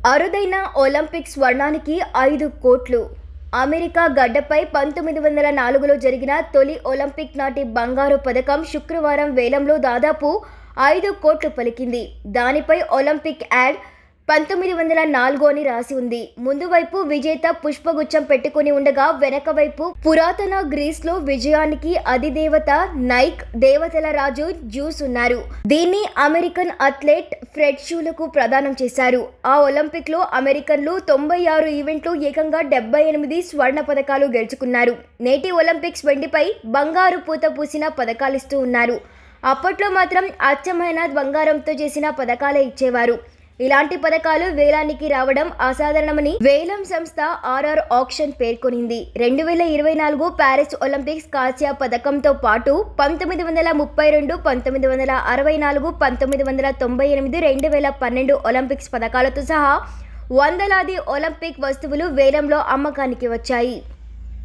అరుదైన ఒలింపిక్ స్వర్ణానికి 5 కోట్లు. అమెరికా గడ్డపై 1904లో జరిగిన తొలి ఒలింపిక్ నాటి బంగారు పతకం శుక్రవారం వేలంలో దాదాపు 5 కోట్లు పలికింది. దానిపై ఒలింపిక్ యాడ్ 1904 అని రాసి ఉంది. ముందు వైపు విజేత పుష్పగుచ్చం పెట్టుకుని ఉండగా వెనక వైపు పురాతన గ్రీస్లో విజయానికి అధిదేవత నైక్, దేవతల రాజు జ్యూస్ ఉన్నారు. దీన్ని అమెరికన్ అథ్లెట్ ఫ్రెడ్ షూలకు ప్రదానం చేశారు. ఆ ఒలింపిక్ లో అమెరికన్లు 96 ఈవెంట్లు ఏకంగా 78 స్వర్ణ పతకాలు గెలుచుకున్నారు. నేటి ఒలింపిక్స్ వెండిపై బంగారు పూత పూసిన పతకాలిస్తూ ఉన్నారు. అప్పట్లో మాత్రం అచ్చమైన బంగారంతో చేసిన పతకాలే ఇచ్చేవారు. ఇలాంటి పథకాలు వేలానికి రావడం అసాధారణమని వేలం సంస్థ ఆర్ఆర్ ఆక్షన్ పేర్కొనింది. 2024 ప్యారిస్ ఒలింపిక్స్ కాంస్య పథకంతో పాటు 1932, 1964, 1998, 2012 ఒలింపిక్స్ పథకాలతో సహా వందలాది ఒలింపిక్ వస్తువులు వేలంలో అమ్మకానికి వచ్చాయి.